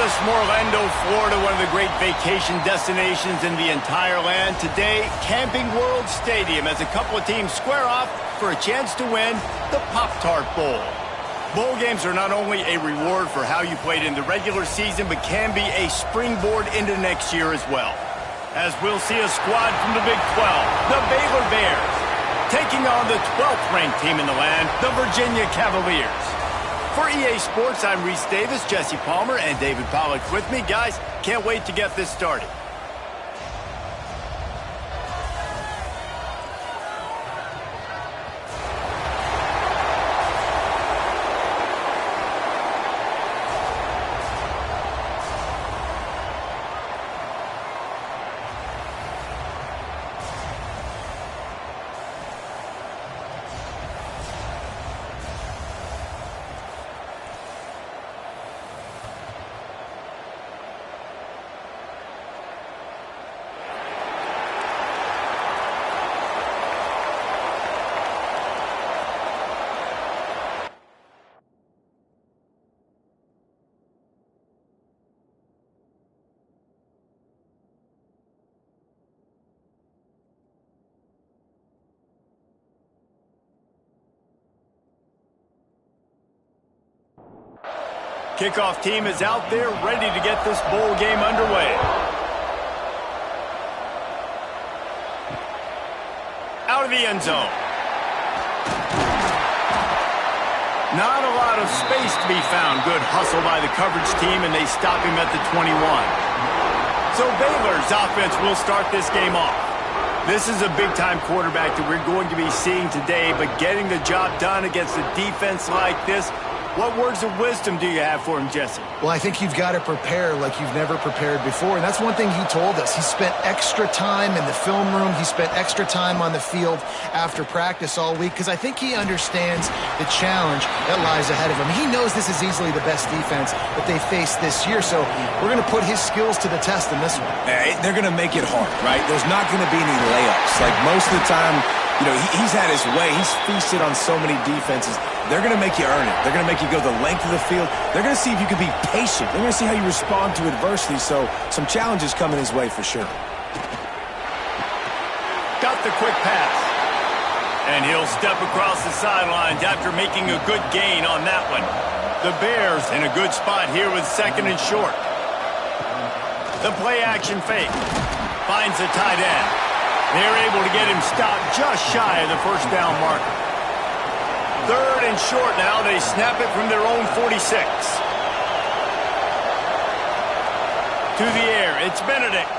us from Orlando, Florida, one of the great vacation destinations in the entire land. Today, Camping World Stadium as a couple of teams square off for a chance to win the Pop-Tart Bowl. Bowl games are not only a reward for how you played in the regular season, but can be a springboard into next year as well. As we'll see a squad from the Big 12, the Baylor Bears, taking on the 12th-ranked team in the land, the Virginia Cavaliers. For EA Sports, I'm Reese Davis, Jesse Palmer, and David Pollack with me. Guys, can't wait to get this started. Kickoff team is out there ready to get this bowl game underway. Out of the end zone. Not a lot of space to be found. Good hustle by the coverage team, and they stop him at the 21. So Baylor's offense will start this game off. This is a big-time quarterback that we're going to be seeing today, but getting the job done against a defense like this, what words of wisdom do you have for him, Jesse? Well, I think you've got to prepare like you've never prepared before, and that's one thing he told us. He spent extra time in the film room. He spent extra time on the field after practice all week because I think he understands the challenge that lies ahead of him. He knows this is easily the best defense that they face this year, so we're going to put his skills to the test in this one. They're going to make it hard, right? There's not going to be any layups. Like most of the time, you know, he's had his way. He's feasted on so many defenses. They're going to make you earn it. They're going to make you go the length of the field. They're going to see if you can be patient. They're going to see how you respond to adversity. So some challenges coming his way for sure. Got the quick pass. And he'll step across the sidelines after making a good gain on that one. The Bears in a good spot here with second and short. The play action fake. Finds the tight end. They're able to get him stopped just shy of the first down marker. Third and short now. They snap it from their own 46. To the air. It's Benedict.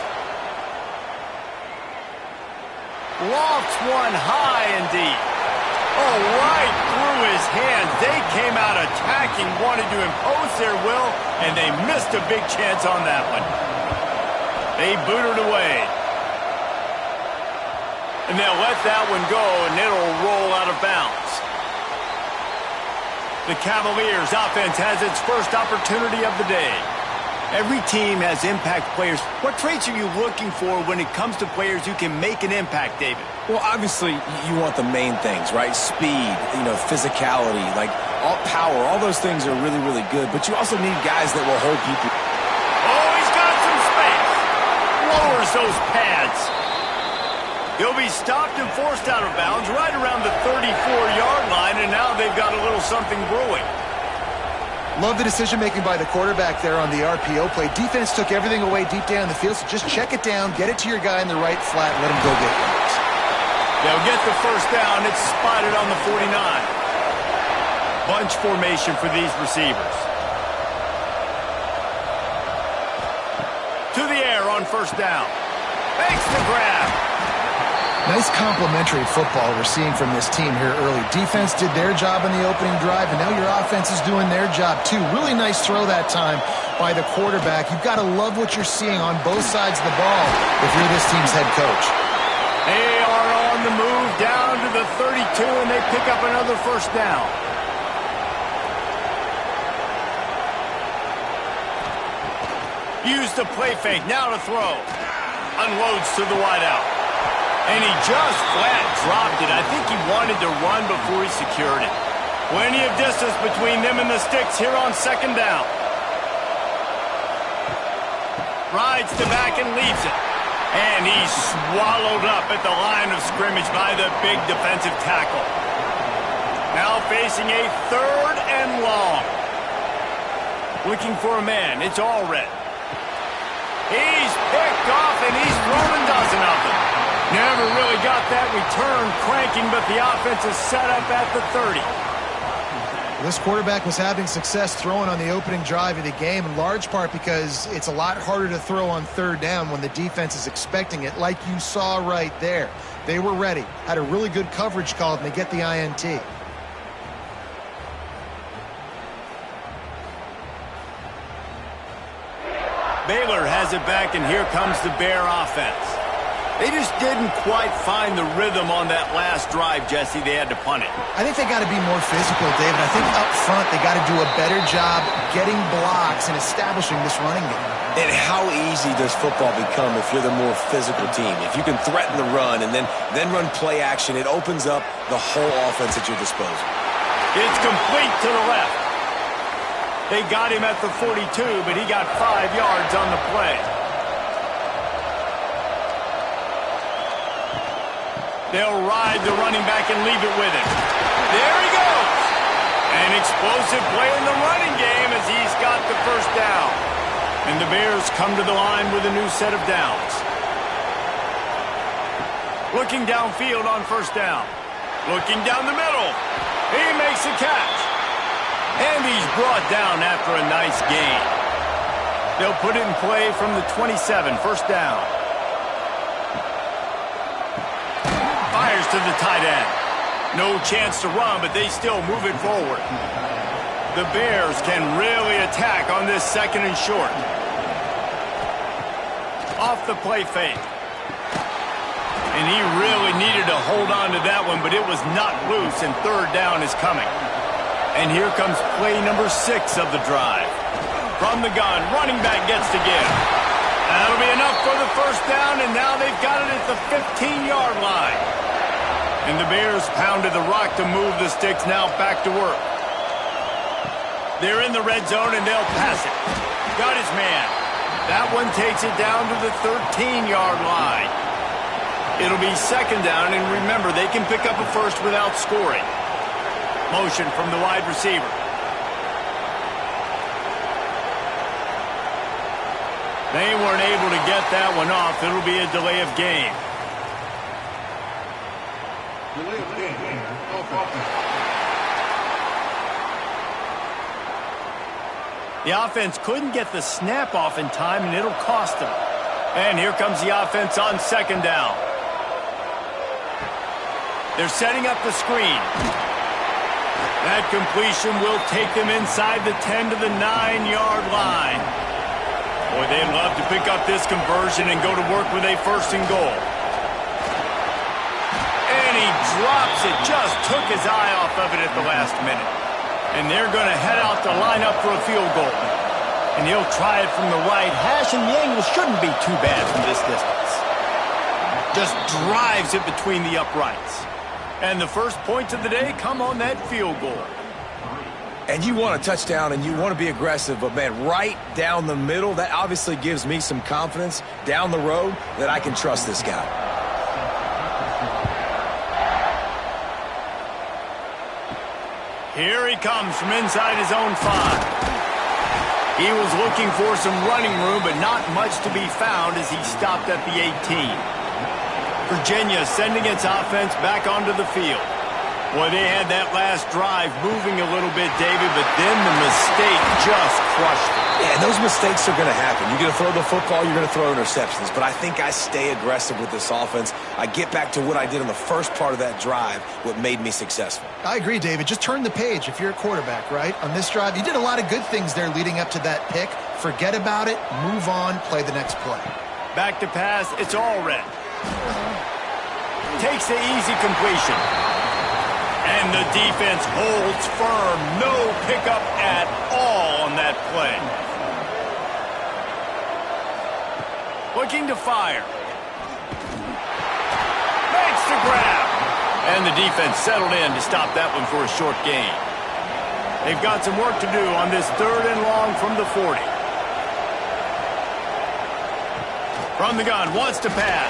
Lofts one high and deep. Oh, right through his hands. They came out attacking, wanted to impose their will, and they missed a big chance on that one. They booted away. And they'll let that one go, and it'll roll out of bounds. The Cavaliers' offense has its first opportunity of the day. Every team has impact players. What traits are you looking for when it comes to players who can make an impact, David? Well, obviously, you want the main things, right? Speed, physicality, like all power. All those things are really, really good. But you also need guys that will hold people. Oh, he's got some space. Lowers those pads. He'll be stopped and forced out of bounds right around the 34-yard line, and now they've got a little something brewing. Love the decision-making by the quarterback there on the RPO play. Defense took everything away deep down the field, so just check it down, get it to your guy in the right flat, and let him go get it. They'll get the first down. It's spotted on the 49. Bunch formation for these receivers. To the air on first down. Makes the grab. Nice complementary football we're seeing from this team here early. Defense did their job in the opening drive, and now your offense is doing their job too. Really nice throw that time by the quarterback. You've got to love what you're seeing on both sides of the ball if you're this team's head coach. They are on the move down to the 32, and they pick up another first down. Use the play fake, now to throw. Unloads to the wideout. And he just flat dropped it. I think he wanted to run before he secured it. Plenty of distance between them and the sticks here on second down. rides to back and leads it. And he's swallowed up at the line of scrimmage by the big defensive tackle. Now facing a 3rd and long. Looking for a man. It's Allred. He's picked off, and he's thrown a dozen of them. Never really got that return cranking, but the offense is set up at the 30. This quarterback was having success throwing on the opening drive of the game, in large part because it's a lot harder to throw on 3rd down when the defense is expecting it, like you saw right there. They were ready, had a really good coverage call, and they get the INT. Baylor has it back, and here comes the Bear offense. They just didn't quite find the rhythm on that last drive, Jesse. They had to punt it. I think they got to be more physical, David. I think up front they got to do a better job getting blocks and establishing this running game. And how easy does football become if you're the more physical team? If you can threaten the run and then run play action, it opens up the whole offense at your disposal. It's complete to the left. They got him at the 42, but he got 5 yards on the play. They'll ride the running back and leave it with him. There he goes. An explosive play in the running game as he's got the first down. And the Bears come to the line with a new set of downs. Looking downfield on first down. Looking down the middle. He makes a catch. And he's brought down after a nice gain. They'll put it in play from the 27, first down. Fires to the tight end. No chance to run, but they still move it forward. The Bears can really attack on this 2nd and short. Off the play fake. And he really needed to hold on to that one, but it was not loose, and 3rd down is coming. And here comes play number 6 of the drive. From the gun, running back gets to give. That'll be enough for the first down, and now they've got it at the 15-yard line. And the Bears pounded the rock to move the sticks, now back to work. They're in the red zone, and they'll pass it. Got his man. That one takes it down to the 13-yard line. It'll be 2nd down, and remember, they can pick up a first without scoring. Motion from the wide receiver. They weren't able to get that one off. It'll be a delay of game. The offense couldn't get the snap off in time, and it'll cost them. And here comes the offense on 2nd down. They're setting up the screen. That completion will take them inside the 10 to the 9-yard line. Boy, they'd love to pick up this conversion and go to work with a 1st and goal. And he drops it, just took his eye off of it at the last minute. And they're going to head out to line up for a field goal. And he'll try it from the right hash, and the angle shouldn't be too bad from this distance. Just drives it between the uprights. And the first points of the day come on that field goal. And you want a touchdown and you want to be aggressive, but man, right down the middle, that obviously gives me some confidence down the road that I can trust this guy. Here he comes from inside his own 5. He was looking for some running room, but not much to be found as he stopped at the 18. Virginia sending its offense back onto the field. Boy, they had that last drive moving a little bit, David, but then the mistake just crushed them. Yeah, those mistakes are going to happen. You're going to throw the football, you're going to throw interceptions. But I think I stay aggressive with this offense. I get back to what I did in the first part of that drive, what made me successful. I agree, David. Just turn the page if you're a quarterback, right? On this drive, you did a lot of good things there leading up to that pick. Forget about it, move on, play the next play. Back to pass, it's Allred. Takes the easy completion. And the defense holds firm. No pickup at all on that play. Looking to fire. Makes the grab. And the defense settled in to stop that one for a short gain. They've got some work to do on this 3rd and long from the 40. From the gun, wants to pass.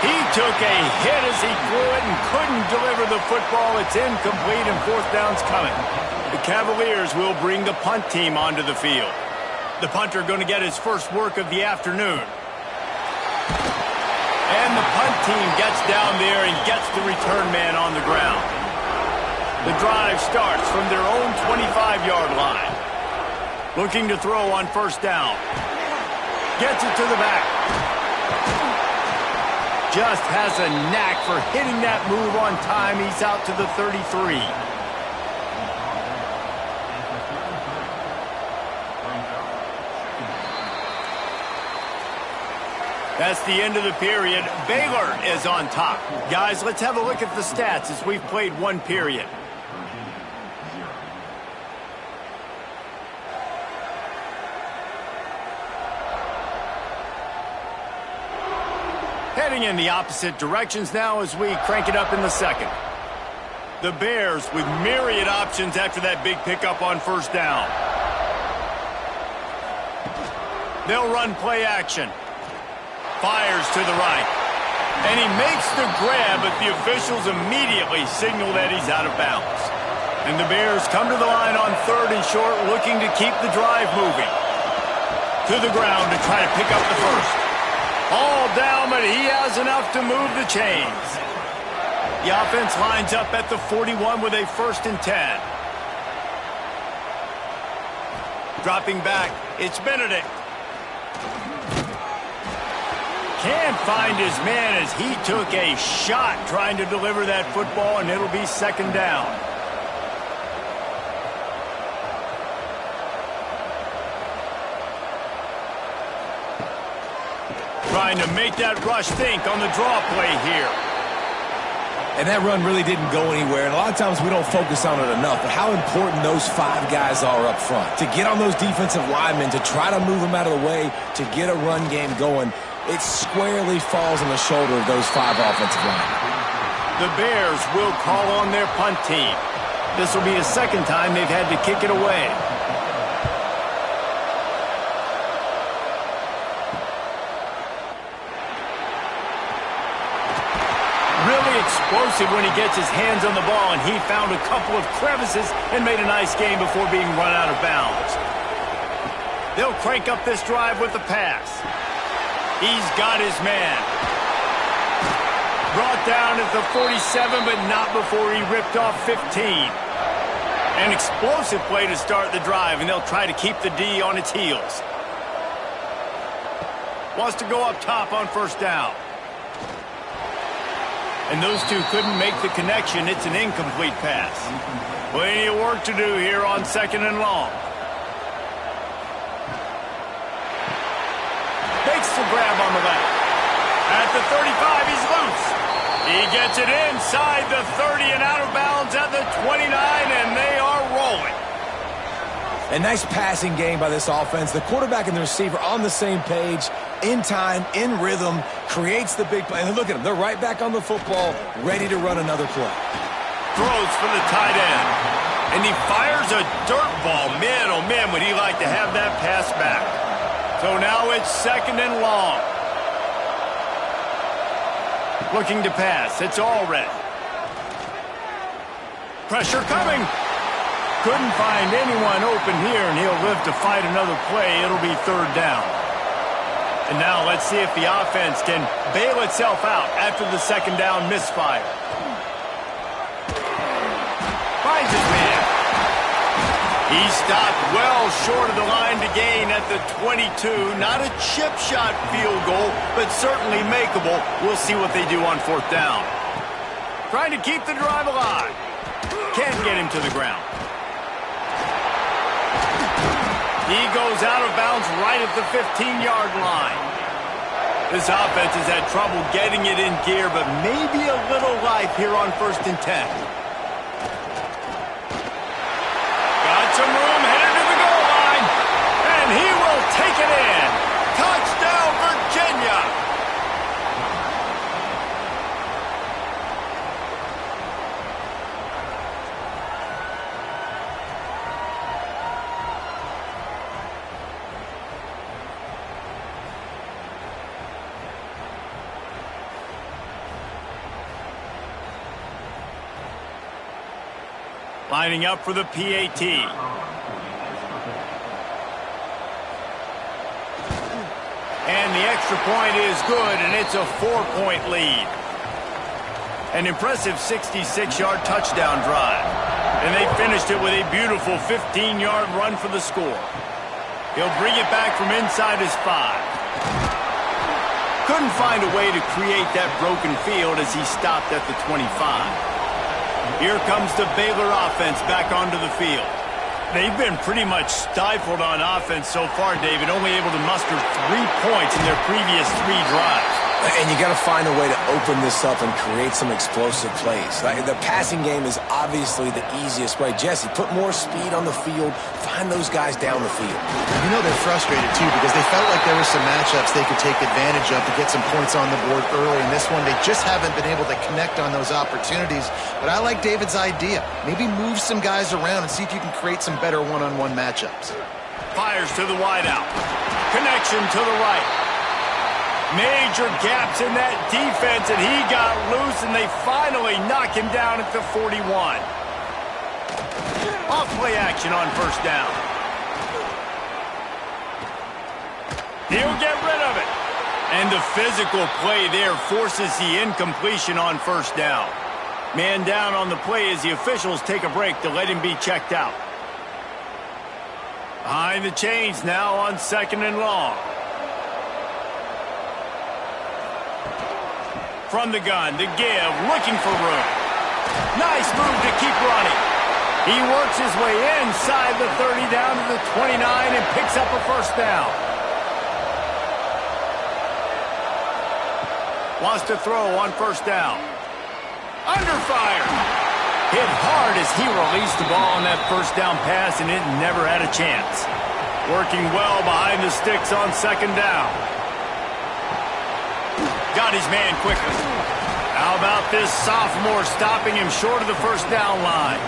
He took a hit as he threw it and couldn't deliver the football. It's incomplete and fourth down's coming. The Cavaliers will bring the punt team onto the field. The punter going to get his first work of the afternoon. And the punt team gets down there and gets the return man on the ground. The drive starts from their own 25-yard line. Looking to throw on first down. Gets it to the back. Just has a knack for hitting that move on time. He's out to the 33. That's the end of the period. Baylor is on top. Guys, let's have a look at the stats as we've played one period. Heading in the opposite directions now as we crank it up in the second. The Bears with myriad options after that big pickup on first down. They'll run play action. Fires to the right. And he makes the grab, but the officials immediately signal that he's out of bounds. And the Bears come to the line on third and short, looking to keep the drive moving. To the ground to try to pick up the first. All down, but he has enough to move the chains. The offense lines up at the 41 with a 1st and 10. Dropping back, it's Benedict. Can't find his man as he took a shot trying to deliver that football, and it'll be second down. Trying to make that rush think on the draw play here. And that run really didn't go anywhere, and a lot of times we don't focus on it enough, but how important those 5 guys are up front. To get on those defensive linemen, to try to move them out of the way, to get a run game going, it squarely falls on the shoulder of those 5 offensive linemen. The Bears will call on their punt team. This will be the second time they've had to kick it away. Really explosive when he gets his hands on the ball, and he found a couple of crevices and made a nice game before being run out of bounds. They'll crank up this drive with the pass. He's got his man. Brought down at the 47, but not before he ripped off 15. An explosive play to start the drive, and they'll try to keep the D on its heels. Wants to go up top on first down. And those two couldn't make the connection. It's an incomplete pass. Plenty of work to do here on second and long. Makes the grab on the left. At the 35, he's loose. He gets it inside the 30 and out of bounds at the 29, and they are rolling. A nice passing game by this offense. The quarterback and the receiver on the same page, in time, in rhythm, creates the big play. And look at them. They're right back on the football, ready to run another play. Throws for the tight end. And he fires a dirt ball. Man, oh man, would he like to have that pass back. So now it's second and long. Looking to pass. It's Allred. Pressure coming. Couldn't find anyone open here, and he'll live to fight another play. It'll be third down. And now let's see if the offense can bail itself out after the second down misfire. Finds his man. He stopped well short of the line to gain at the 22. Not a chip shot field goal, but certainly makeable. We'll see what they do on fourth down. Trying to keep the drive alive. Can't get him to the ground. He goes out of bounds right at the 15-yard line. This offense has had trouble getting it in gear, but maybe a little life here on 1st and 10. Got some room, headed to the goal line, and he will take it in. Touchdown, Virginia! Lining up for the PAT. And the extra point is good, and it's a 4-point lead. An impressive 66-yard touchdown drive. And they finished it with a beautiful 15-yard run for the score. He'll bring it back from inside his 5. Couldn't find a way to create that broken field as he stopped at the 25. Here comes the Baylor offense back onto the field. They've been pretty much stifled on offense so far, David, only able to muster 3 points in their previous 3 drives. And you got to find a way to open this up and create some explosive plays. The passing game is obviously the easiest way. Jesse, put more speed on the field. Find those guys down the field. You know they're frustrated, too, because they felt like there were some matchups they could take advantage of to get some points on the board early. In this one, they just haven't been able to connect on those opportunities. But I like David's idea. Maybe move some guys around and see if you can create some better one-on-one matchups. Fires to the wideout. Connection to the right. Major gaps in that defense, and he got loose, and they finally knock him down at the 41. Off play action on first down. He'll get rid of it. And the physical play there forces the incompletion on first down. Man down on the play as the officials take a break to let him be checked out. Behind the chains now on 2nd and long. From the gun, the give, looking for room. Nice move to keep running. He works his way inside the 30 down to the 29 and picks up a first down. Wants to throw on first down. Under fire. Hit hard as he released the ball on that first down pass, and it never had a chance. Working well behind the sticks on 2nd down. Got his man quickly. How about this sophomore stopping him short of the first down line?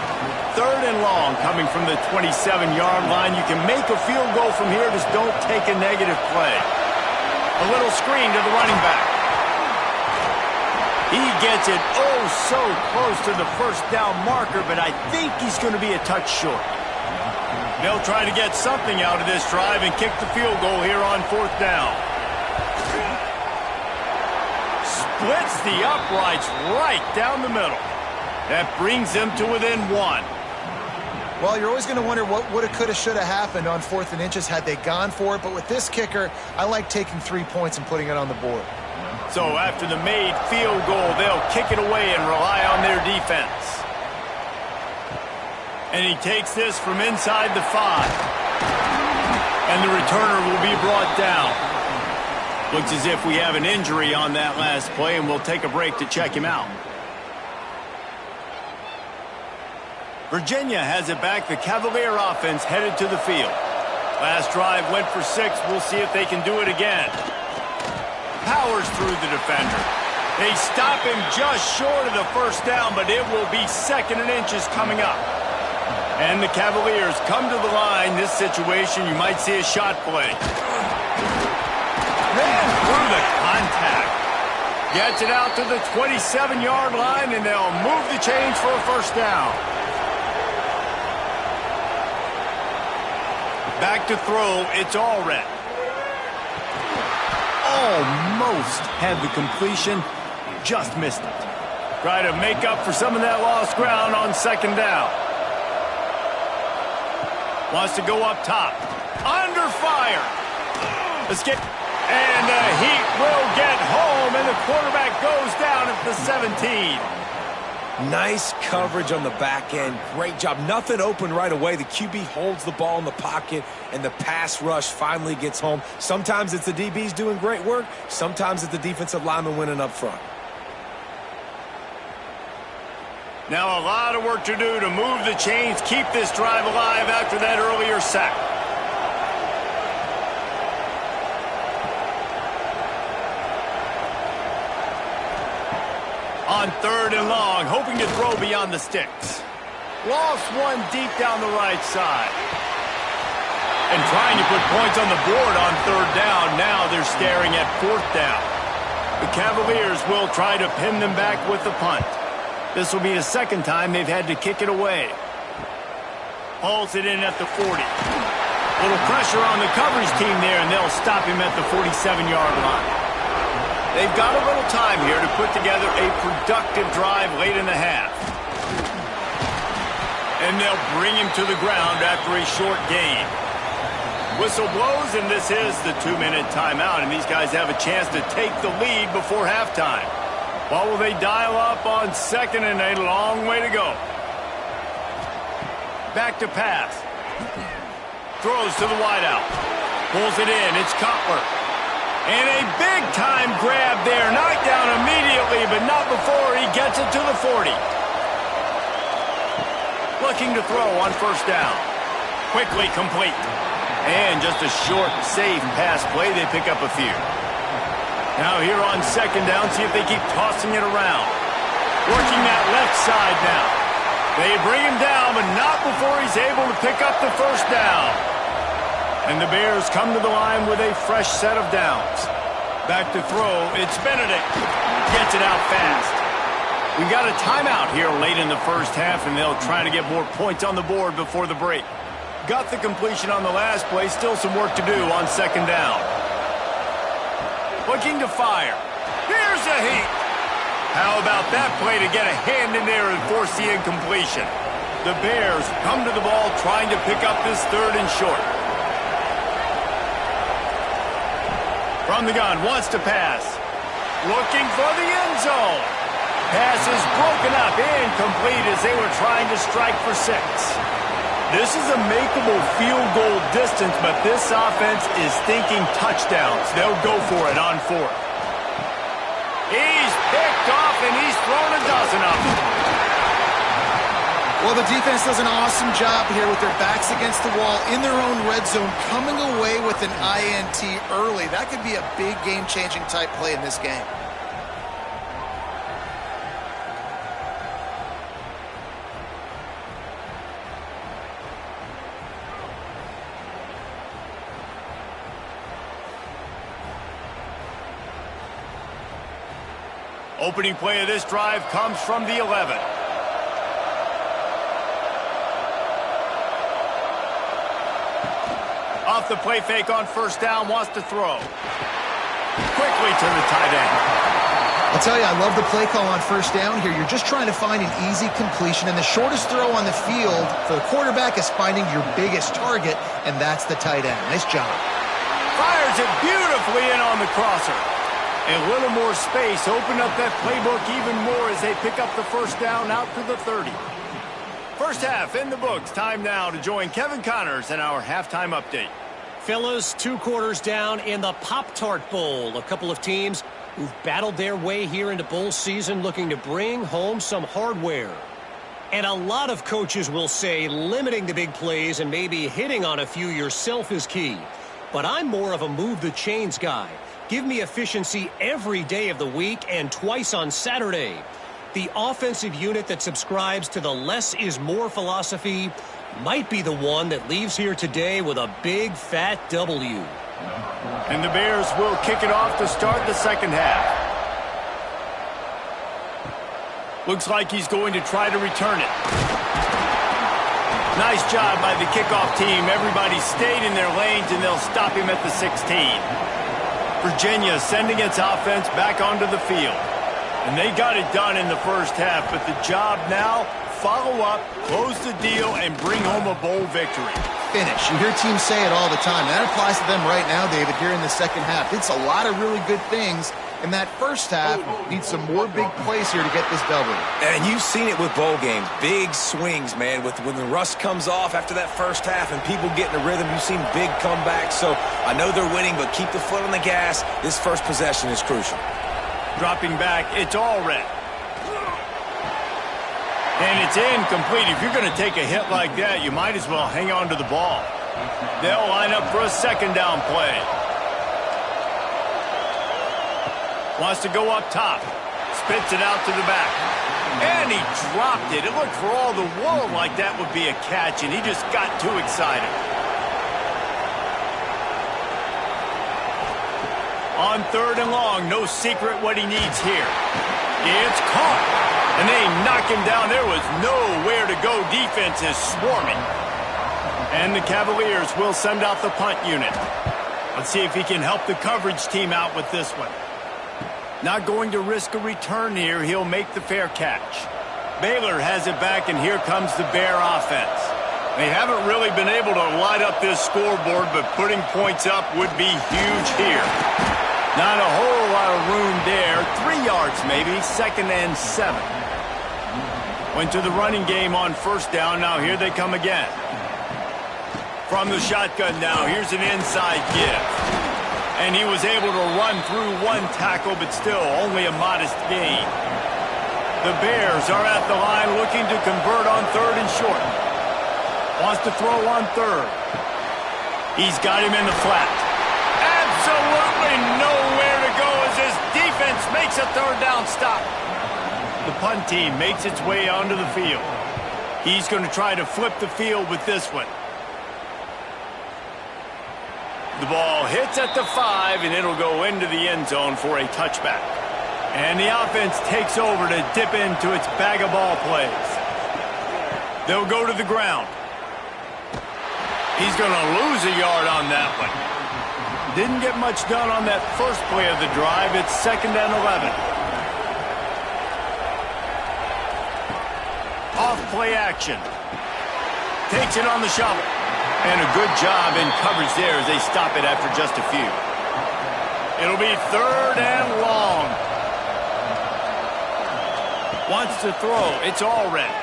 3rd and long coming from the 27-yard line. You can make a field goal from here, just don't take a negative play. A little screen to the running back. He gets it oh so close to the first down marker, but I think he's going to be a touch short. They'll try to get something out of this drive and kick the field goal here on 4th down. Splits the uprights right down the middle. That brings them to within 1. Well, you're always going to wonder what woulda, coulda, shoulda happened on 4th and inches had they gone for it. But with this kicker, I like taking 3 points and putting it on the board. So after the made field goal, they'll kick it away and rely on their defense. And he takes this from inside the 5. And the returner will be brought down. Looks as if we have an injury on that last play, and we'll take a break to check him out. Virginia has it back. The Cavalier offense headed to the field. Last drive went for 6. We'll see if they can do it again. Powers through the defender. They stop him just short of the first down, but it will be 2nd and inches coming up. And the Cavaliers come to the line. This situation, you might see a shot play. Ran through the contact. Gets it out to the 27-yard line, and they'll move the chains for a first down. Back to throw, it's Allred. Almost had the completion, just missed it. Try to make up for some of that lost ground on 2nd down. Wants to go up top. Under fire. Escape. And the Heat will get home, and the quarterback goes down at the 17. Nice coverage on the back end. Great job. Nothing open right away. The QB holds the ball in the pocket, and the pass rush finally gets home. Sometimes it's the DBs doing great work. Sometimes it's the defensive lineman winning up front. Now a lot of work to do to move the chains, keep this drive alive after that earlier sack. On 3rd and long, hoping to throw beyond the sticks. Lost one deep down the right side. And trying to put points on the board on 3rd down. Now they're staring at 4th down. The Cavaliers will try to pin them back with the punt. This will be the 2nd time they've had to kick it away. Hauls it in at the 40. Little pressure on the coverage team there, and they'll stop him at the 47-yard line. They've got a little time here to put together a productive drive late in the half. And they'll bring him to the ground after a short gain. Whistle blows, and this is the 2-minute timeout, and these guys have a chance to take the lead before halftime. What will they dial up on second and a long way to go? Back to pass. Throws to the wideout. Pulls it in. It's Cutler. And a big-time grab there. Knocked down immediately, but not before he gets it to the 40. Looking to throw on first down. Quickly complete. And just a short, safe pass play. They pick up a few. Now here on second down, see if they keep tossing it around. Working that left side now. They bring him down, but not before he's able to pick up the first down. And the Bears come to the line with a fresh set of downs. Back to throw, it's Benedict. Gets it out fast. We got a timeout here late in the first half, and they'll try to get more points on the board before the break. Got the completion on the last play, still some work to do on second down. Looking to fire. Here's a heat. How about that play to get a hand in there and force the incompletion? The Bears come to the ball trying to pick up this third and short. From the gun, wants to pass. Looking for the end zone. Pass is broken up, incomplete as they were trying to strike for 6. This is a makeable field goal distance, but this offense is thinking touchdowns. They'll go for it on fourth. He's picked off, and he's thrown a dozen of them. Well, the defense does an awesome job here with their backs against the wall in their own red zone, coming away with an INT early. That could be a big game-changing type play in this game. Opening play of this drive comes from the 11. Off the play fake on first down, wants to throw. Quickly to the tight end. I'll tell you, I love the play call on first down here. You're just trying to find an easy completion, and the shortest throw on the field for the quarterback is finding your biggest target, and that's the tight end. Nice job. Fires it beautifully in on the crosser. A little more space, open up that playbook even more as they pick up the first down out to the 30. First half in the books. Time now to join Kevin Connors in our halftime update. Fellas, 2 quarters down in the Pop-Tart Bowl. A couple of teams who've battled their way here into bowl season looking to bring home some hardware. And a lot of coaches will say limiting the big plays and maybe hitting on a few yourself is key. But I'm more of a move the chains guy. Give me efficiency every day of the week and twice on Saturday. The offensive unit that subscribes to the less is more philosophy might be the one that leaves here today with a big fat W. And the Bears will kick it off to start the second half. Looks like he's going to try to return it. Nice job by the kickoff team. Everybody stayed in their lanes, and they'll stop him at the 16. Virginia sending its offense back onto the field. And they got it done in the first half, but the job now, follow up, close the deal, and bring home a bowl victory. Finish. You hear teams say it all the time. That applies to them right now, David, here in the second half. It's a lot of really good things in that first half. Need some more big plays here to get this W. And you've seen it with bowl games. Big swings, man. When the rust comes off after that first half and people get in a rhythm, you've seen big comebacks. So I know they're winning, but keep the foot on the gas. This first possession is crucial. Dropping back, it's all red. And it's incomplete. If you're going to take a hit like that, you might as well hang on to the ball. They'll line up for a second down play. Wants to go up top. Spits it out to the back. And he dropped it. It looked for all the world like that would be a catch, and he just got too excited. On third and long, no secret what he needs here. It's caught. And they knock him down. There was nowhere to go. Defense is swarming. And the Cavaliers will send out the punt unit. Let's see if he can help the coverage team out with this one. Not going to risk a return here. He'll make the fair catch. Baylor has it back, and here comes the Bear offense. They haven't really been able to light up this scoreboard, but putting points up would be huge here. Not a whole lot of room there. 3 yards maybe, 2nd and 7. Went to the running game on first down. Now here they come again. From the shotgun now, here's an inside give. And he was able to run through one tackle, but still only a modest gain. The Bears are at the line looking to convert on 3rd and short. Wants to throw on 3rd. He's got him in the flat. Absolutely nowhere to go as his defense makes a 3rd down stop. The punt team makes its way onto the field. He's going to try to flip the field with this one. The ball hits at the 5, and it'll go into the end zone for a touchback. And the offense takes over to dip into its bag of ball plays. They'll go to the ground. He's going to lose a yard on that one. Didn't get much done on that first play of the drive. It's 2nd and 11. Off play action. Takes it on the shovel. And a good job in coverage there as they stop it after just a few. It'll be 3rd and long. Wants to throw. It's all ready.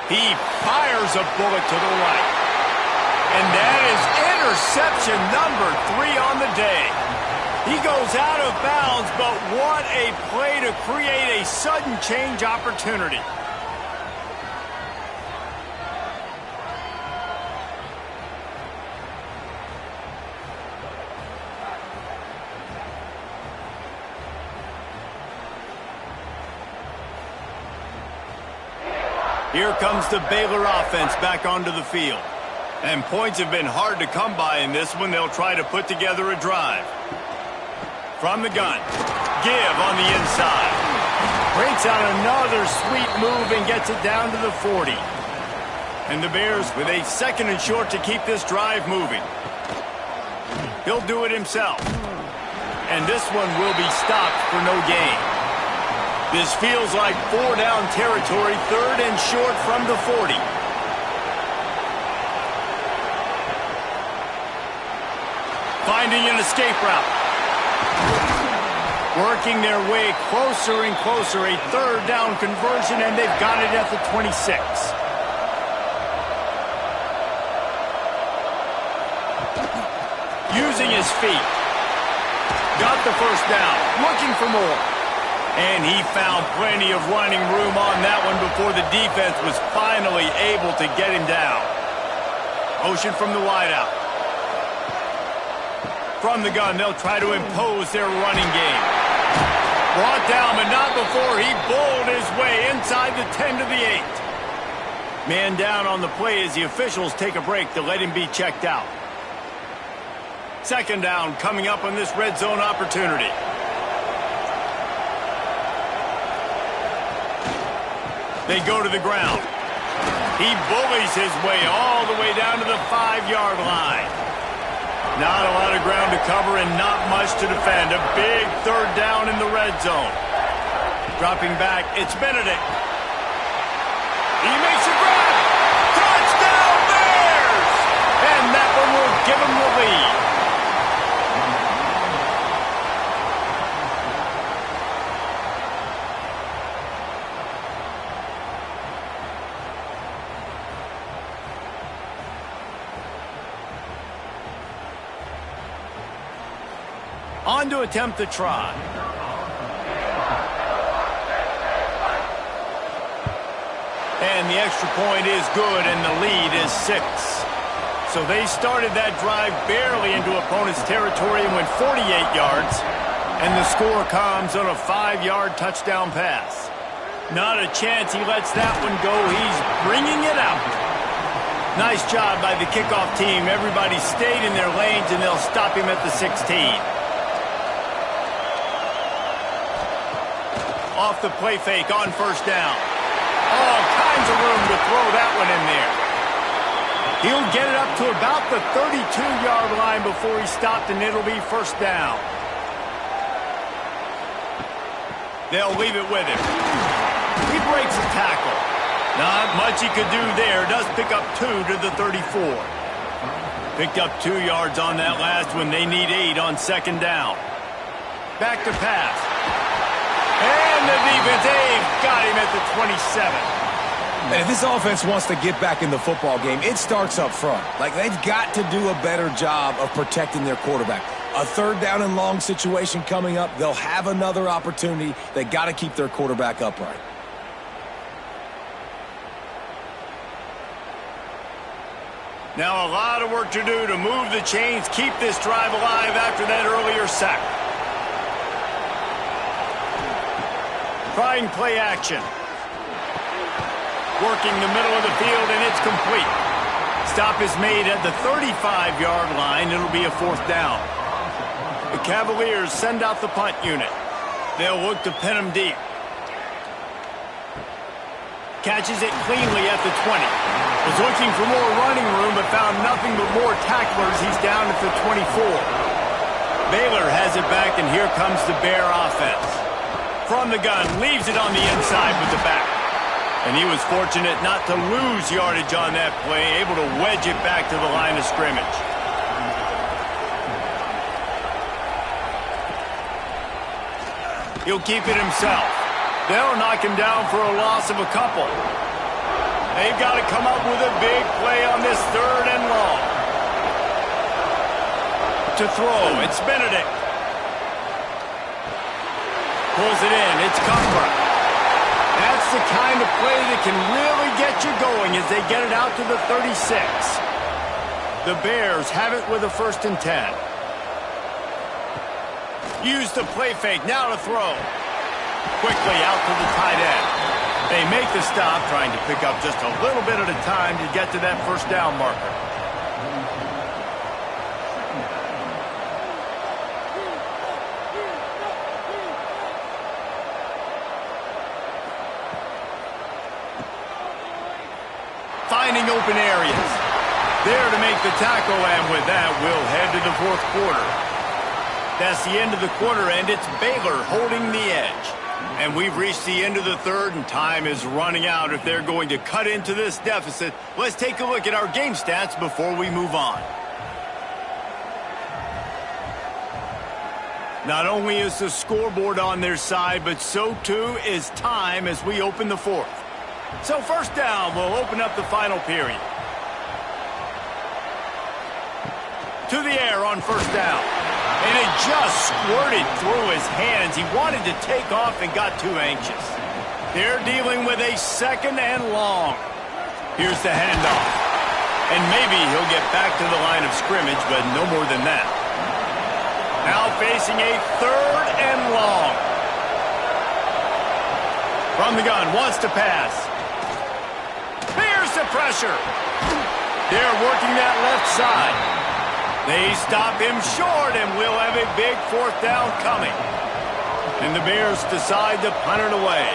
He fires a bullet to the right. And that is interception number 3 on the day. He goes out of bounds, but what a play to create a sudden change opportunity. Here comes the Baylor offense back onto the field. And points have been hard to come by in this one. They'll try to put together a drive. From the gun. Give on the inside. Breaks out another sweet move and gets it down to the 40. And the Bears with a 2nd and short to keep this drive moving. He'll do it himself. And this one will be stopped for no gain. This feels like 4-down territory, 3rd and short from the 40. Finding an escape route. Working their way closer and closer, a 3rd down conversion, and they've got it at the 26. Using his feet. Got the first down, looking for more. And he found plenty of running room on that one before the defense was finally able to get him down. Motion from the wideout. From the gun, they'll try to impose their running game. Brought down, but not before he bowled his way inside the 10 to the 8. Man down on the play as the officials take a break to let him be checked out. 2nd down coming up on this red zone opportunity. They go to the ground. He bullies his way all the way down to the 5-yard line. Not a lot of ground to cover and not much to defend. A big 3rd down in the red zone. Dropping back, it's Benedict. He makes a grab. Touchdown Bears! And that one will give him the lead. On to attempt the try. And the extra point is good, and the lead is 6. So they started that drive barely into opponent's territory and went 48 yards. And the score comes on a 5-yard touchdown pass. Not a chance he lets that one go. He's bringing it out. Nice job by the kickoff team. Everybody stayed in their lanes, and they'll stop him at the 16. Off the play fake on first down. All kinds of room to throw that one in there. He'll get it up to about the 32-yard line before he stopped, and it'll be first down. They'll leave it with him. He breaks a tackle. Not much he could do there. Does pick up 2 to the 34. Picked up 2 yards on that last one. They need 8 on second down. Back to pass. And the defense, they've got him at the 27. And if this offense wants to get back in the football game, it starts up front. Like, they've got to do a better job of protecting their quarterback. A third down and long situation coming up, they'll have another opportunity. They got to keep their quarterback upright. Now a lot of work to do to move the chains, keep this drive alive after that earlier sack. Trying play action. Working the middle of the field, and it's complete. Stop is made at the 35-yard line. It'll be a fourth down. The Cavaliers send out the punt unit. They'll look to pin him deep. Catches it cleanly at the 20. Was looking for more running room, but found nothing but more tacklers. He's down at the 24. Baylor has it back, and here comes the Bear offense. From the gun, leaves it on the inside with the back. And he was fortunate not to lose yardage on that play, able to wedge it back to the line of scrimmage. He'll keep it himself. They'll knock him down for a loss of a couple. They've got to come up with a big play on this third and long. To throw, it's Benedict. Pulls it in, it's Cuthbert. That's the kind of play that can really get you going as they get it out to the 36. The Bears have it with a 1st and 10. Use the play fake, now to throw. Quickly out to the tight end. They make the stop, trying to pick up just a little bit at a time to get to that first down marker. Finding open areas. There to make the tackle, and with that, we'll head to the fourth quarter. That's the end of the quarter, and it's Baylor holding the edge. And we've reached the end of the third, and time is running out if they're going to cut into this deficit. Let's take a look at our game stats before we move on. Not only is the scoreboard on their side, but so too is time as we open the fourth. So first down, we'll open up the final period. To the air on first down. And it just squirted through his hands. He wanted to take off and got too anxious. They're dealing with a 2nd and long. Here's the handoff. And maybe he'll get back to the line of scrimmage, but no more than that. Now facing a 3rd and long. From the gun, wants to pass. There's the pressure. They're working that left side. They stop him short, and we'll have a big fourth down coming. And the Bears decide to punt it away.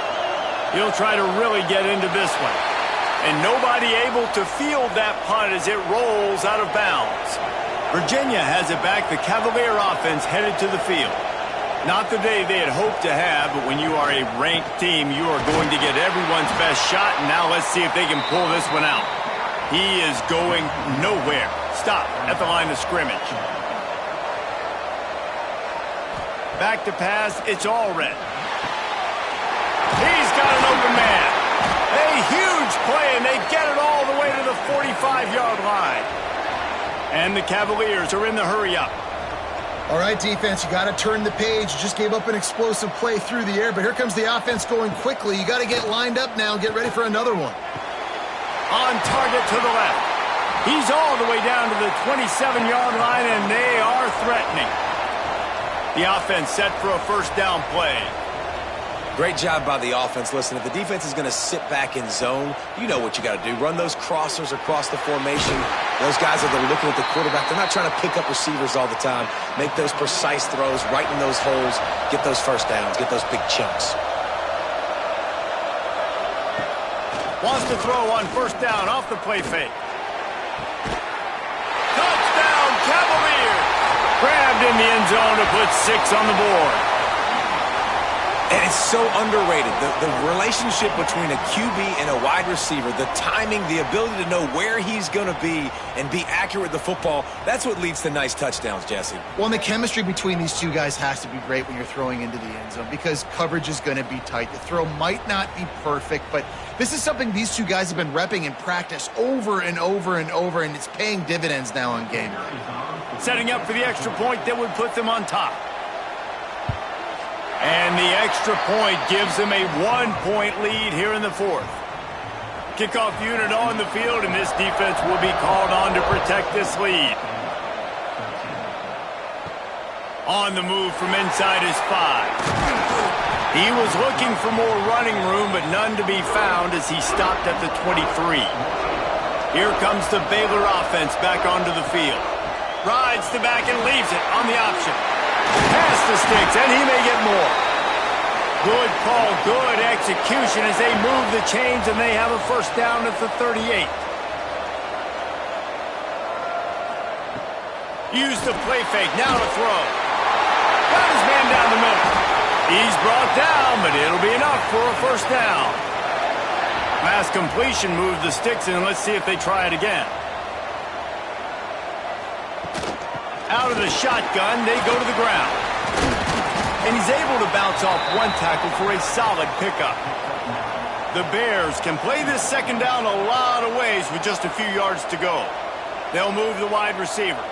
He'll try to really get into this one. And nobody able to field that punt as it rolls out of bounds. Virginia has it back. The Cavalier offense headed to the field. Not the day they had hoped to have, but when you are a ranked team, you are going to get everyone's best shot. And now let's see if they can pull this one out. He is going nowhere. Stop at the line of scrimmage. Back to pass, it's Allred. He's got an open man. A huge play, and they get it all the way to the 45-yard line. And the Cavaliers are in the hurry-up. All right, defense, you got to turn the page. You just gave up an explosive play through the air, but here comes the offense going quickly. You got to get lined up now and get ready for another one. On target to the left. He's all the way down to the 27-yard line, and they are threatening. The offense set for a first down play. Great job by the offense. Listen, if the defense is going to sit back in zone, you know what you got to do. Run those crossers across the formation. Those guys are looking at the quarterback. They're not trying to pick up receivers all the time. Make those precise throws, right in those holes, get those first downs, get those big chunks. Wants to throw on first down off the play fake. in the end zone to put 6 on the board. And it's so underrated. The relationship between a QB and a wide receiver, the timing, the ability to know where he's going to be and be accurate with the football, that's what leads to nice touchdowns, Jesse. Well, and the chemistry between these two guys has to be great when you're throwing into the end zone because coverage is going to be tight. The throw might not be perfect, but this is something these two guys have been repping in practice over and over and over, and it's paying dividends now on game day. Setting up for the extra point that would put them on top. And the extra point gives them a 1-point lead here in the fourth. Kickoff unit on the field, and this defense will be called on to protect this lead. On the move from inside his 5. He was looking for more running room, but none to be found as he stopped at the 23. Here comes the Baylor offense back onto the field. Rides the back and leaves it on the option. Past the sticks, and he may get more. Good call, good execution as they move the chains, and they have a first down at the 38. Use the play fake, now to throw. Got his man down the middle. He's brought down, but it'll be enough for a first down. Last completion moved the sticks, and let's see if they try it again. Out of the shotgun, they go to the ground. And he's able to bounce off one tackle for a solid pickup. The Bears can play this second down a lot of ways with just a few yards to go. They'll move the wide receiver.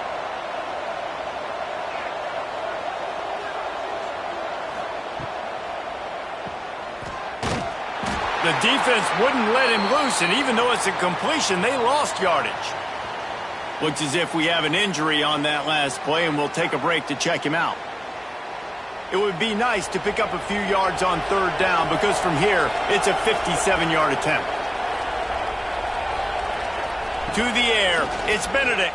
The defense wouldn't let him loose, and even though it's a completion, they lost yardage. Looks as if we have an injury on that last play, and we'll take a break to check him out. It would be nice to pick up a few yards on third down because from here, it's a 57-yard attempt. To the air, it's Benedict.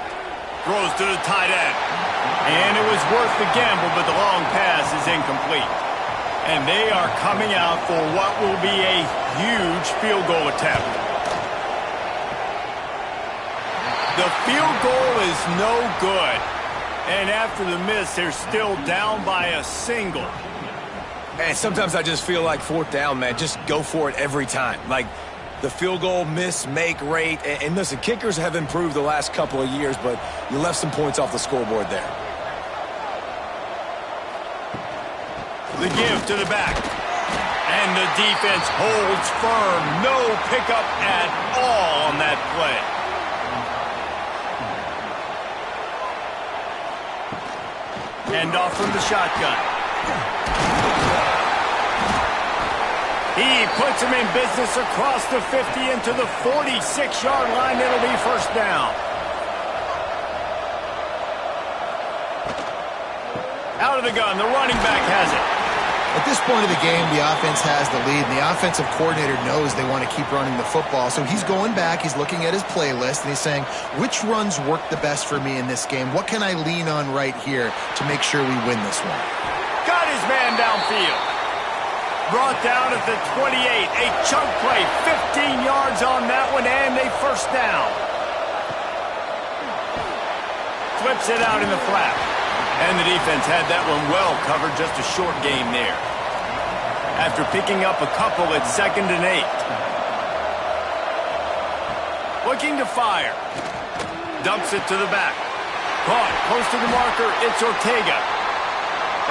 Throws to the tight end. And it was worth the gamble, but the long pass is incomplete. And they are coming out for what will be a huge field goal attempt. The field goal is no good. And after the miss, they're still down by a single. And sometimes I just feel like fourth down, man, just go for it every time. Like the field goal miss-make rate. And listen, kickers have improved the last couple of years, but you left some points off the scoreboard there. The give to the back. And the defense holds firm. No pickup at all on that play. End off from the shotgun. He puts him in business across the 50 into the 46-yard line. It'll be first down. Out of the gun, the running back has it. At this point of the game, the offense has the lead, and the offensive coordinator knows they want to keep running the football. So he's going back, he's looking at his playlist, and he's saying, which runs work the best for me in this game? What can I lean on right here to make sure we win this one? Got his man downfield. Brought down at the 28. A chunk play, 15 yards on that one, and a first down. Flips it out in the flat. And the defense had that one well covered, just a short game there. After picking up a couple at 2nd and 8. Looking to fire. Dumps it to the back. Caught close to the marker, it's Ortega.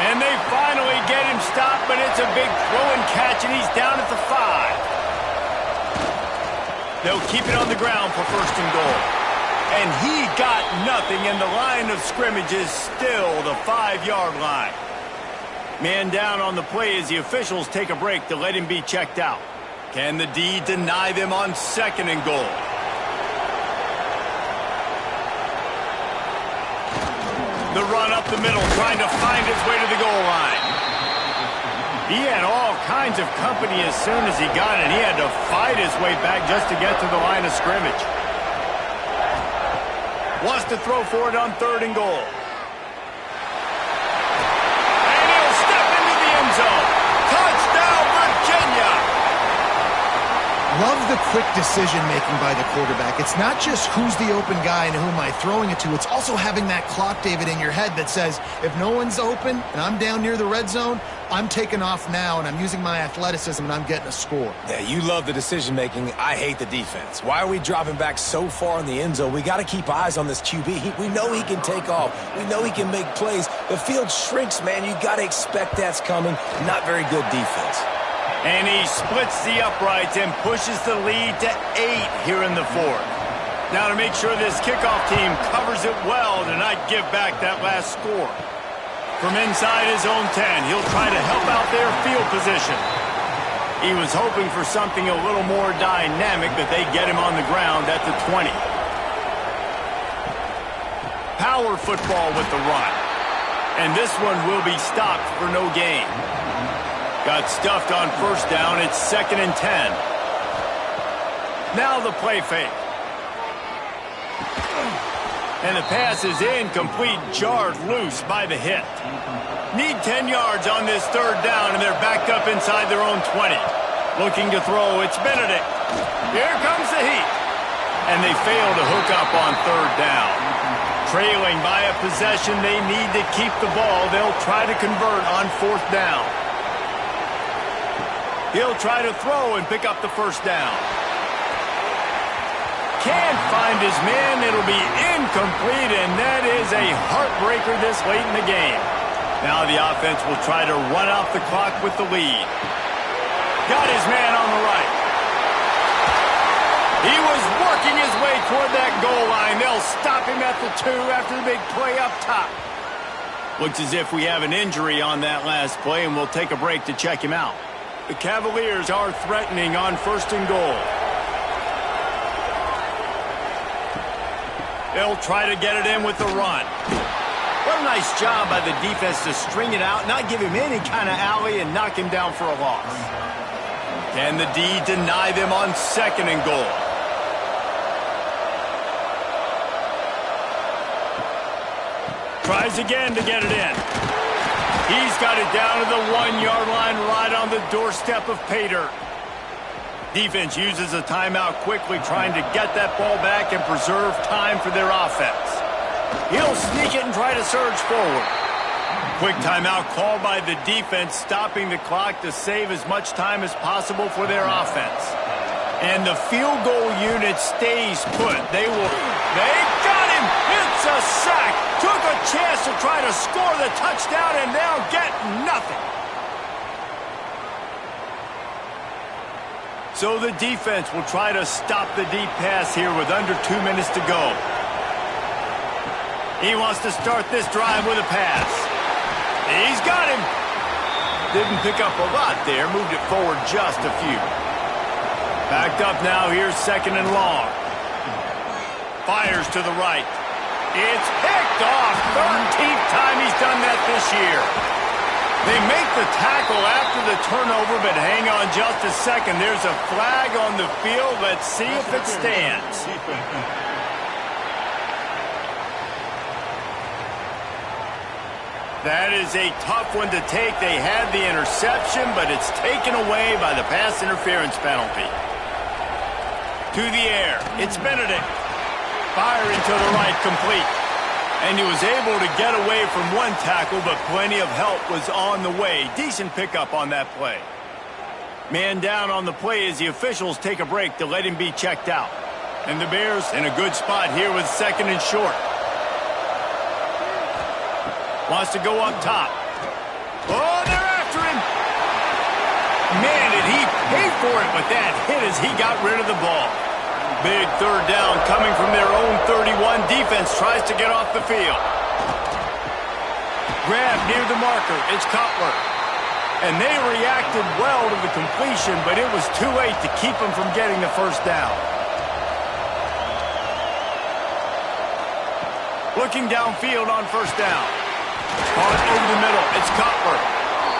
And they finally get him stopped, but it's a big throw and catch, and he's down at the 5. They'll keep it on the ground for first and goal. And he got nothing, and the line of scrimmage is still the 5-yard line. Man down on the play as the officials take a break to let him be checked out. Can the D deny them on 2nd and goal? The run up the middle, trying to find his way to the goal line. He had all kinds of company as soon as he got it. He had to fight his way back just to get to the line of scrimmage. Wants to throw for it on 3rd and goal. And he'll step into the end zone. Touchdown, Virginia! Love the quick decision-making by the quarterback. It's not just who's the open guy and who am I throwing it to. It's also having that clock, David, in your head that says, if no one's open and I'm down near the red zone, I'm taking off now and I'm using my athleticism and I'm getting a score. Yeah, you love the decision-making. I hate the defense. Why are we dropping back so far in the end zone? We got to keep eyes on this QB. We know he can take off. We know he can make plays. The field shrinks, man. You got to expect that's coming. Not very good defense. And he splits the uprights and pushes the lead to 8 here in the fourth. Now to make sure this kickoff team covers it well to not give back that last score. From inside his own 10, he'll try to help out their field position. He was hoping for something a little more dynamic, but they get him on the ground at the 20. Power football with the run. And this one will be stopped for no gain. Got stuffed on first down. It's 2nd and 10. Now the play fake. And the pass is incomplete, jarred loose by the hit. Need 10 yards on this third down, and they're backed up inside their own 20. Looking to throw, it's Benedict. Here comes the heat. And they fail to hook up on third down. Trailing by a possession, they need to keep the ball. They'll try to convert on fourth down. He'll try to throw and pick up the first down. Can't find his man. It'll be incomplete, and that is a heartbreaker this late in the game. Now the offense will try to run out the clock with the lead. Got his man on the right. He was working his way toward that goal line. They'll stop him at the 2 after the big play up top. Looks as if we have an injury on that last play, and we'll take a break to check him out. The Cavaliers are threatening on 1st and goal. They'll try to get it in with the run. What a nice job by the defense to string it out, not give him any kind of alley, and knock him down for a loss. Can the D deny them on 2nd and goal? Tries again to get it in. He's got it down to the 1-yard line right on the doorstep of pay dirt. Defense uses a timeout quickly, trying to get that ball back and preserve time for their offense. He'll sneak it and try to surge forward. Quick timeout called by the defense, stopping the clock to save as much time as possible for their offense. And the field goal unit stays put. They got him! It's a sack! Took a chance to try to score the touchdown and now get nothing. So the defense will try to stop the deep pass here with under 2 minutes to go. He wants to start this drive with a pass. He's got him. Didn't pick up a lot there. Moved it forward just a few. Backed up now. Here's 2nd and long. Fires to the right. It's picked off. 13th time he's done that this year. They make the tackle after the turnover, but hang on just a second. There's a flag on the field. Let's see if it stands. That is a tough one to take. They had the interception, but it's taken away by the pass interference penalty. To the air. It's Benedict. Firing to the right, complete. And he was able to get away from one tackle, but plenty of help was on the way. Decent pickup on that play. Man down on the play as the officials take a break to let him be checked out. And the Bears in a good spot here with 2nd and short. Wants to go up top. Oh, they're after him. Man, did he pay for it with that hit as he got rid of the ball. Big third down coming from their own 31. Defense tries to get off the field. Grab near the marker. It's Cutler. And they reacted well to the completion, but it was too late to keep them from getting the first down. Looking downfield on first down. Caught over the middle. It's Cutler.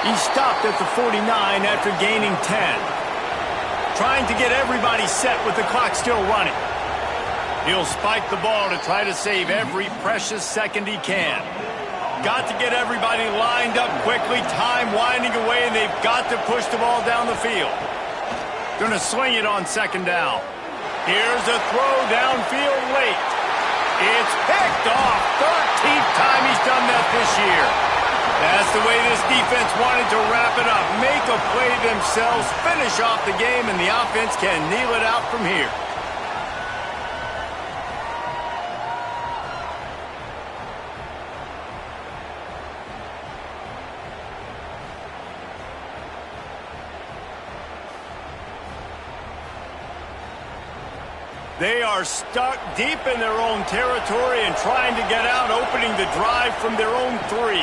He stopped at the 49 after gaining 10. Trying to get everybody set with the clock still running. He'll spike the ball to try to save every precious second he can. Got to get everybody lined up quickly. Time winding away, and they've got to push the ball down the field. Going to sling it on second down. Here's a throw downfield late. It's picked off. 13th time he's done that this year. That's the way this defense wanted to wrap it up. Make a play themselves, finish off the game, and the offense can kneel it out from here. They are stuck deep in their own territory and trying to get out, opening the drive from their own 3.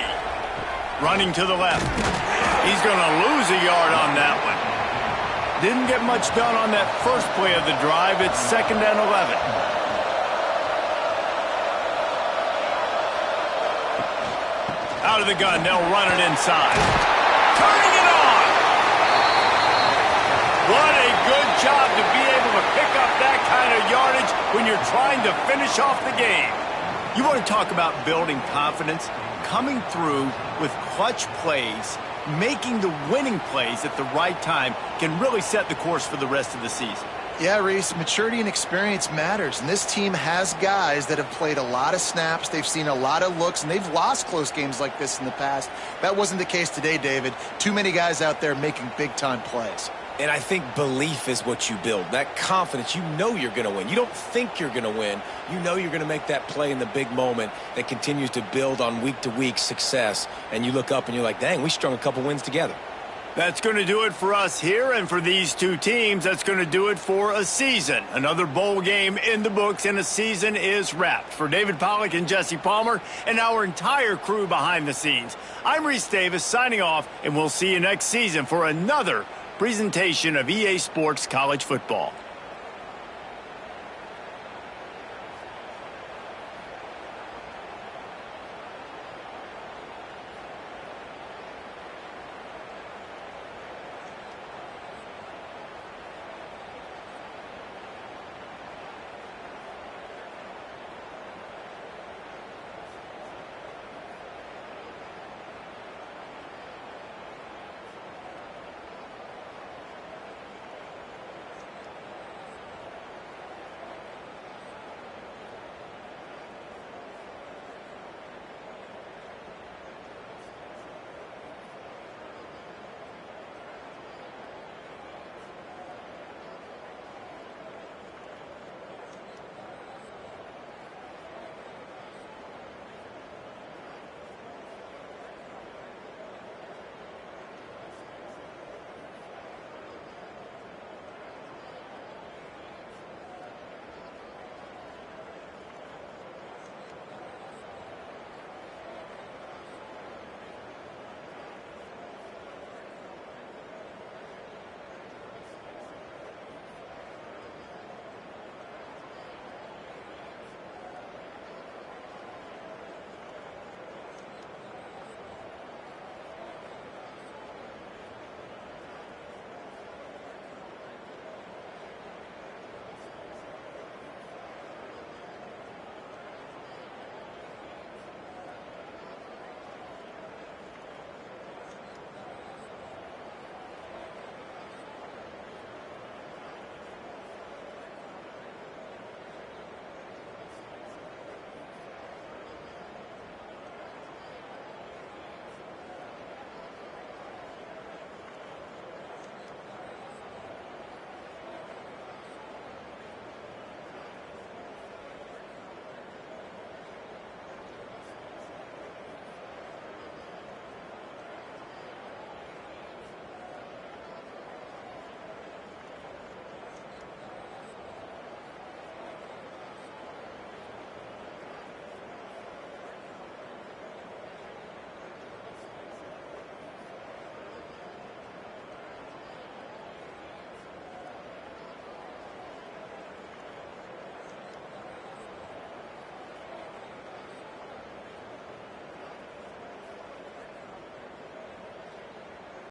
Running to the left. He's going to lose a yard on that one. Didn't get much done on that first play of the drive. It's 2nd and 11. Out of the gun, they'll run it inside. Turning it on! What a good job to be able to pick up that kind of yardage when you're trying to finish off the game. You want to talk about building confidence? Coming through with clutch plays, making the winning plays at the right time can really set the course for the rest of the season. Yeah, Reese, maturity and experience matters, and this team has guys that have played a lot of snaps. They've seen a lot of looks, and they've lost close games like this in the past. That wasn't the case today, David. Too many guys out there making big-time plays. And I think belief is what you build. That confidence, you know you're going to win. You don't think you're going to win. You know you're going to make that play in the big moment that continues to build on week-to-week success. And you look up and you're like, dang, we strung a couple wins together. That's going to do it for us here, and for these two teams, that's going to do it for a season. Another bowl game in the books, and a season is wrapped. For David Pollack and Jesse Palmer and our entire crew behind the scenes, I'm Reese Davis signing off, and we'll see you next season for another presentation of EA Sports College Football.